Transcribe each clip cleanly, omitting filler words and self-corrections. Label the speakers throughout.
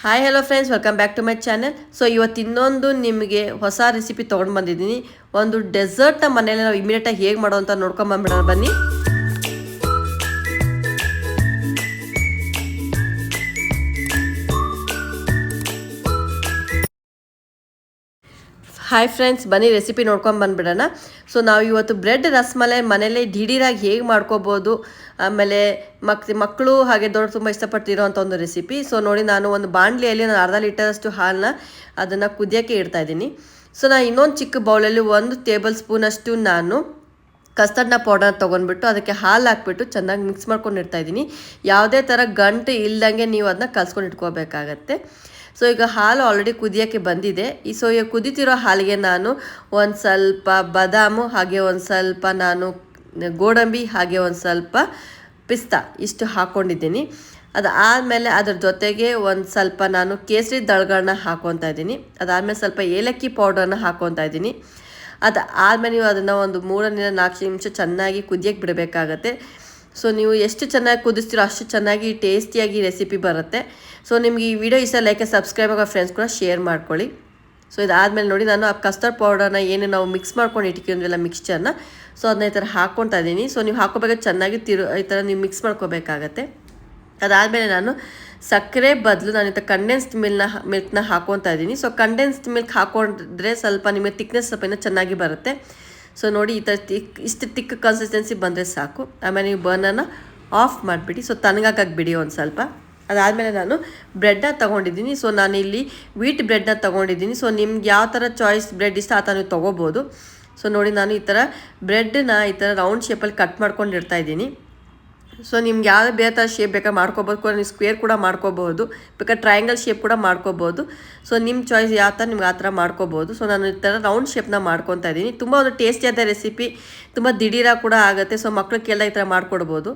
Speaker 1: Hi hello friends, welcome back to my channel. So ಇವತ್ತು ಇನ್ನೊಂದು ನಿಮಗೆ ಹೊಸ ರೆಸಿಪಿ ತೊಗೊಂಡು ಬಂದಿದ್ದೀನಿ. ಒಂದು ಡೆಸರ್ಟ್ನ ಮನೇಲಿ ನಾವು ಇಮಿಡಿಯೇಟಾಗಿ ಹೇಗೆ ಮಾಡೋ ಅಂತ ನೋಡ್ಕೊಂಬಂದ್ಬಿಡೋಣ ಬನ್ನಿ. ಹಾಯ್ ಫ್ರೆಂಡ್ಸ್, ಬನ್ನಿ ರೆಸಿಪಿ ನೋಡ್ಕೊಂಡು ಬಂದುಬಿಡೋಣ. ಸೊ ನಾವು ಇವತ್ತು ಬ್ರೆಡ್ ರಸ್ಮಲೈ ಮನೇಲಿ ದಿಢೀರಾಗಿ ಹೇಗೆ ಮಾಡ್ಕೋಬೋದು, ಆಮೇಲೆ ಮಕ್ಕಳು ಹಾಗೆ ದೊಡ್ಡ ತುಂಬ ಇಷ್ಟಪಟ್ಟಿರೋವಂಥ ಒಂದು ರೆಸಿಪಿ. ಸೊ ನೋಡಿ, ನಾನು ಒಂದು ಬಾಣಲಿಯಲ್ಲಿ ನಾನು ಅರ್ಧ ಲೀಟರಷ್ಟು ಹಾಲನ್ನ ಅದನ್ನು ಕುದಿಯೋಕ್ಕೆ ಇಡ್ತಾಯಿದ್ದೀನಿ. ಸೊ ನಾನು ಇನ್ನೊಂದು ಚಿಕ್ಕ ಬೌಲಲ್ಲಿ 1 ಟೇಬಲ್ ಸ್ಪೂನಷ್ಟು ನಾನು ಕಸ್ಟರ್ಡ್ನ ಪೌಡರ್ ತೊಗೊಂಡ್ಬಿಟ್ಟು ಅದಕ್ಕೆ ಹಾಲು ಹಾಕ್ಬಿಟ್ಟು ಚೆನ್ನಾಗಿ ಮಿಕ್ಸ್ ಮಾಡ್ಕೊಂಡು ಇಡ್ತಾಯಿದ್ದೀನಿ. ಯಾವುದೇ ಥರ ಗಂಟು ಇಲ್ದಂಗೆ ನೀವು ಅದನ್ನ ಕಲ್ಸ್ಕೊಂಡು ಇಟ್ಕೋಬೇಕಾಗತ್ತೆ. ಸೊ ಈಗ ಹಾಲು ಆಲ್ರೆಡಿ ಕುದಿಯೋಕ್ಕೆ ಬಂದಿದೆ. ಸೊ ಈಗ ಕುದೀತಿರೋ ಹಾಲಿಗೆ ನಾನು ಒಂದು ಸ್ವಲ್ಪ ಬಾದಾಮು, ಹಾಗೆ ಒಂದು ಸ್ವಲ್ಪ ನಾನು ಗೋಡಂಬಿ, ಹಾಗೆ ಒಂದು ಸ್ವಲ್ಪ ಪಿಸ್ತಾ ಇಷ್ಟು ಹಾಕ್ಕೊಂಡಿದ್ದೀನಿ. ಅದಾದಮೇಲೆ ಅದ್ರ ಜೊತೆಗೆ ಒಂದು ಸ್ವಲ್ಪ ನಾನು ಕೇಸರಿ ದಳಗಳನ್ನ ಹಾಕ್ಕೊತಾ ಇದ್ದೀನಿ. ಅದಾದಮೇಲೆ ಸ್ವಲ್ಪ ಏಲಕ್ಕಿ ಪೌಡರ್ನ ಹಾಕ್ಕೊತಾ ಇದ್ದೀನಿ. ಅದಾದಮೇಲೆ ನೀವು ಅದನ್ನು ಒಂದು 3-4 ನಿಮಿಷ ಚೆನ್ನಾಗಿ ಕುದಿಯೋಕ್ಕೆ ಬಿಡಬೇಕಾಗತ್ತೆ. ಸೊ ನೀವು ಎಷ್ಟು ಚೆನ್ನಾಗಿ ಕುದಿಸ್ತೀರೋ ಅಷ್ಟು ಚೆನ್ನಾಗಿ ಟೇಸ್ಟಿಯಾಗಿ ರೆಸಿಪಿ ಬರುತ್ತೆ. ಸೊ ನಿಮ್ಗೆ ಈ ವಿಡಿಯೋ ಇಷ್ಟ ಲೈಕ್ ಸಬ್ಸ್ಕ್ರೈಬ್ ಆಗೋ ಫ್ರೆಂಡ್ಸ್ ಕೂಡ ಶೇರ್ ಮಾಡ್ಕೊಳ್ಳಿ. ಸೊ ಇದಾದಮೇಲೆ ನೋಡಿ, ನಾನು ಆ ಕಸ್ಟರ್ಡ್ ಪೌಡರ್ನ ಏನು ನಾವು ಮಿಕ್ಸ್ ಮಾಡ್ಕೊಂಡು ಇಟ್ಕೊಂಡಿಲ್ಲ ಮಿಕ್ಸ್ಚರ್ನ, ಸೊ ಅದನ್ನ ಈ ಥರ ಹಾಕ್ಕೊತಾ ಇದ್ದೀನಿ. ಸೊ ನೀವು ಹಾಕೋಬೇಕಾದ್ರೆ ಚೆನ್ನಾಗಿ ಈ ಥರ ನೀವು ಮಿಕ್ಸ್ ಮಾಡ್ಕೋಬೇಕಾಗತ್ತೆ. ಅದಾದಮೇಲೆ ನಾನು ಸಕ್ಕರೆ ಬದಲು ನಾನು ಈ ಥರ ಕಂಡೆನ್ಸ್ಡ್ ಮಿಲ್ಕ್ನ ಹಾಕ್ಕೊತಾ ಇದ್ದೀನಿ. ಸೊ ಕಂಡೆನ್ಸ್ಡ್ ಮಿಲ್ಕ್ ಹಾಕ್ಕೊಂಡ್ರೆ ಸ್ವಲ್ಪ ನಿಮಗೆ ತಿಕ್ನೆಸ್ ಸ್ವಲ್ಪ ಇನ್ನೂ ಚೆನ್ನಾಗಿ ಬರುತ್ತೆ. ಸೊ ನೋಡಿ, ಈ ಥರ ಇಷ್ಟು ತಿಕ್ಕ ಕನ್ಸಿಸ್ಟೆನ್ಸಿ ಬಂದರೆ ಸಾಕು. ಆಮೇಲೆ ನೀವು ಬರ್ನನ್ನು ಆಫ್ ಮಾಡಿಬಿಡಿ. ಸೊ ತಣ್ಣಗಾಕಕ್ಕೆ ಬಿಡಿ ಒಂದು ಸ್ವಲ್ಪ. ಅದಾದಮೇಲೆ ನಾನು ಬ್ರೆಡ್ನ ತೊಗೊಂಡಿದ್ದೀನಿ. ಸೊ ನಾನಿಲ್ಲಿ ವೀಟ್ ಬ್ರೆಡ್ನ ತೊಗೊಂಡಿದ್ದೀನಿ. ಸೊ ನಿಮ್ಗೆ ಯಾವ ಥರ ಚಾಯ್ಸ್ ಬ್ರೆಡ್ ಇಷ್ಟ ಆ ಥರ ನೀವು ತೊಗೋಬೋದು. ಸೊ ನೋಡಿ, ನಾನು ಈ ಥರ ಬ್ರೆಡ್ನ ಈ ಥರ ರೌಂಡ್ ಶೇಪಲ್ಲಿ ಕಟ್ ಮಾಡ್ಕೊಂಡು ಇಡ್ತಾಯಿದ್ದೀನಿ. ಸೊ ನಿಮ್ಗೆ ಯಾವ್ದು ಬೇರೆ ಥರ ಶೇಪ್ ಬೇಕಾದ್ರೆ ಮಾಡ್ಕೋಬೋದು, ಕೂಡ ನೀವು ಸ್ಕ್ವೇರ್ ಕೂಡ ಮಾಡ್ಕೋಬೋದು, ಬೇಕಾದ್ರೆ ಟ್ರಯಾಂಗಲ್ ಶೇಪ್ ಕೂಡ ಮಾಡ್ಕೋಬೋದು. ಸೊ ನಿಮ್ಮ ಚಾಯ್ಸ್ ಯಾವ ಥರ ನಿಮ್ಗೆ ಆ ಥರ ಮಾಡ್ಕೋಬೋದು. ಸೊ ನಾನು ಈ ಥರ ರೌಂಡ್ ಶೇಪ್ನ ಮಾಡ್ಕೊತಾ ಇದ್ದೀನಿ. ತುಂಬ ಒಂದು ಟೇಸ್ಟಿಯಾದ ರೆಸಿಪಿ, ತುಂಬ ದಿಢೀರಾಗಿ ಕೂಡ ಆಗುತ್ತೆ. ಸೊ ಮಕ್ಕಳಿಗೆಲ್ಲ ಈ ಥರ ಮಾಡ್ಕೊಡ್ಬೋದು.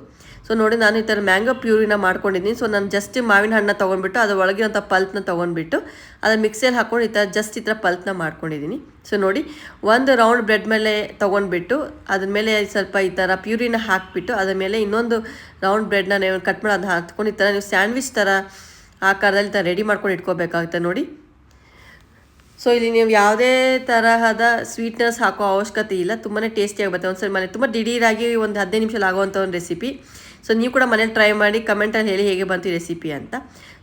Speaker 1: ಸೊ ನೋಡಿ, ನಾನು ಈ ಥರ ಮ್ಯಾಂಗೋ ಪ್ಯೂರಿನ ಮಾಡ್ಕೊಂಡಿದ್ದೀನಿ. ಸೊ ನಾನು ಜಸ್ಟ್ ಮಾವಿನ ಹಣ್ಣನ್ನ ತೊಗೊಂಡ್ಬಿಟ್ಟು ಅದ್ರ ಒಳಗಿರೋಂಥ ಪಲ್ಪ್ನ ತೊಗೊಂಡ್ಬಿಟ್ಟು ಅದನ್ನು ಮಿಕ್ಸಿಯಲ್ಲಿ ಹಾಕ್ಕೊಂಡು ಈ ಥರ ಪಲ್ಪ್ನ ಮಾಡ್ಕೊಂಡಿದ್ದೀನಿ. ಸೊ ನೋಡಿ, ಒಂದು ರೌಂಡ್ ಬ್ರೆಡ್ ಮೇಲೆ ತೊಗೊಂಡ್ಬಿಟ್ಟು ಅದ್ರ ಮೇಲೆ ಸ್ವಲ್ಪ ಈ ಥರ ಪ್ಯೂರಿನ ಹಾಕಿಬಿಟ್ಟು ಅದ್ರ ಮೇಲೆ ಇನ್ನೊಂದು ರೌಂಡ್ ಬ್ರೆಡ್ನ ನೀವು ಕಟ್ ಮಾಡಿ ಅದನ್ನ ಹಾಕ್ಕೊಂಡು ಈ ಥರ ನೀವು ಸ್ಯಾಂಡ್ವಿಚ್ ಥರ ಆಕಾರದಲ್ಲಿ ಈ ಥರ ರೆಡಿ ಮಾಡ್ಕೊಂಡು ಇಟ್ಕೋಬೇಕಾಗುತ್ತೆ ನೋಡಿ. ಸೊ ಇಲ್ಲಿ ನೀವು ಯಾವುದೇ ತರಹದ ಸ್ವೀಟ್ನೆಸ್ ಹಾಕೋ ಅವಶ್ಯಕತೆ ಇಲ್ಲ. ತುಂಬಾ ಟೇಸ್ಟಿಯಾಗಿ ಬರುತ್ತೆ. ಒಂದ್ಸರಿ ಮನೆ ತುಂಬ ದಿಢೀರಾಗಿ ಒಂದು 15 ನಿಮಿಷದಲ್ಲಿ ಆಗುವಂಥ ಒಂದು ರೆಸಿಪಿ. ಸೊ ನೀವು ಕೂಡ ಮನೇಲಿ ಟ್ರೈ ಮಾಡಿ ಕಮೆಂಟಲ್ಲಿ ಹೇಳಿ ಹೇಗೆ ಬಂತು ಈ ರೆಸಿಪಿ ಅಂತ.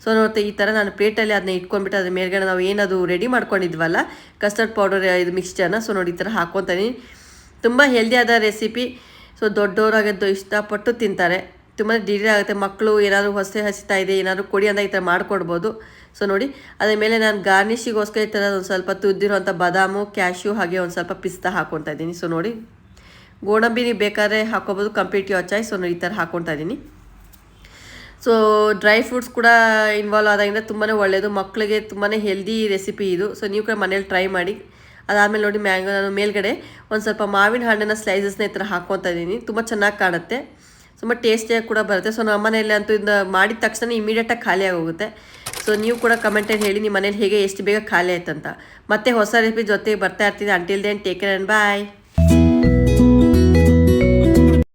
Speaker 1: ಸೊ ನೋಡ್ತಾ ಈ ಥರ ನಾನು ಪ್ಲೇಟಲ್ಲಿ ಅದನ್ನ ಇಟ್ಕೊಂಡ್ಬಿಟ್ಟು ಅದ್ರ ಮೇಲ್ಗಡೆ ನಾವು ಏನದು ರೆಡಿ ಮಾಡ್ಕೊಂಡಿದ್ವಲ್ಲ ಕಸ್ಟರ್ಡ್ ಪೌಡರ್ ಇದು ಮಿಕ್ಸ್ಚರ್ನ, ಸೊ ನೋಡಿ ಈ ಥರ ಹಾಕ್ಕೊತೀನಿ. ತುಂಬ ಹೆಲ್ದಿಯಾದ ರೆಸಿಪಿ. ಸೊ ದೊಡ್ಡವರಾಗಿದ್ದು ಇಷ್ಟಪಟ್ಟು ತಿಂತಾರೆ. ತುಂಬಾ ಡಿಲೇ ಆಗುತ್ತೆ. ಮಕ್ಕಳು ಏನಾದರೂ ಹಸಿತಾ ಇದೆ ಏನಾದರೂ ಕೊಡಿ ಅಂತ ಈ ಥರ ಮಾಡಿಕೊಡ್ಬೋದು. ಸೊ ನೋಡಿ, ಅದ್ರ ಮೇಲೆ ನಾನು ಗಾರ್ನಿಷಿಗೋಸ್ಕರ ಈ ಥರ ಒಂದು ಸ್ವಲ್ಪ ತುದ್ದಿರೋಂಥ ಬಾದಾಮು, ಕ್ಯಾಶ್ಯೂ, ಹಾಗೆ ಒಂದು ಸ್ವಲ್ಪ ಪಿಸ್ತಾ ಹಾಕ್ಕೊತಾ ಇದ್ದೀನಿ. ಸೊ ನೋಡಿ, ಗೋಡಂಬಿ ನೀವು ಬೇಕಾದ್ರೆ ಹಾಕ್ಕೋಬೋದು, ಕಂಪ್ಲೀಟ್ ಯುವರ್ ಚಾಯ್ಸ್. ಸೊ ಈ ಥರ ಹಾಕ್ಕೊತಾ ಇದ್ದೀನಿ. ಸೊ ಡ್ರೈ ಫ್ರೂಟ್ಸ್ ಕೂಡ ಇನ್ವಾಲ್ವ್ ಆದಾಗಿಂದ ತುಂಬಾ ಒಳ್ಳೆಯದು. ಮಕ್ಕಳಿಗೆ ತುಂಬಾ ಹೆಲ್ದಿ ರೆಸಿಪಿ ಇದು. ಸೊ ನೀವು ಕೂಡ ಮನೇಲಿ ಟ್ರೈ ಮಾಡಿ. ಅದಾದಮೇಲೆ ನೋಡಿ, ನಾನು ಮೇಲ್ಗಡೆ ಒಂದು ಸ್ವಲ್ಪ ಮಾವಿನ ಹಣ್ಣಿನ ಸ್ಲೈಸಸ್ನ ಈ ಥರ ಹಾಕ್ಕೊತಾ ಇದ್ದೀನಿ. ತುಂಬ ಚೆನ್ನಾಗಿ ಕಾಣುತ್ತೆ, ತುಂಬ ಟೇಸ್ಟಿಯಾಗಿ ಕೂಡ ಬರುತ್ತೆ. ಸೊ ನಮ್ಮ ಮನೆಯಲ್ಲಿ ಅಂತೂ ಇದನ್ನ ಮಾಡಿದ ತಕ್ಷಣ ಇಮಿಡಿಯೇಟಾಗಿ ಖಾಲಿ ಆಗೋಗುತ್ತೆ. ಸೊ ನೀವು ಕೂಡ ಕಮೆಂಟಲ್ಲಿ ಹೇಳಿ ನಿಮ್ಮ ಮನೇಲಿ ಹೇಗೆ ಎಷ್ಟು ಬೇಗ ಖಾಲಿ ಆಯ್ತಂತ. ಮತ್ತೆ ಹೊಸ ರೆಸಿಪಿ ಜೊತೆ ಬರ್ತಾ ಇರ್ತೀನಿ. Until then take care and bye.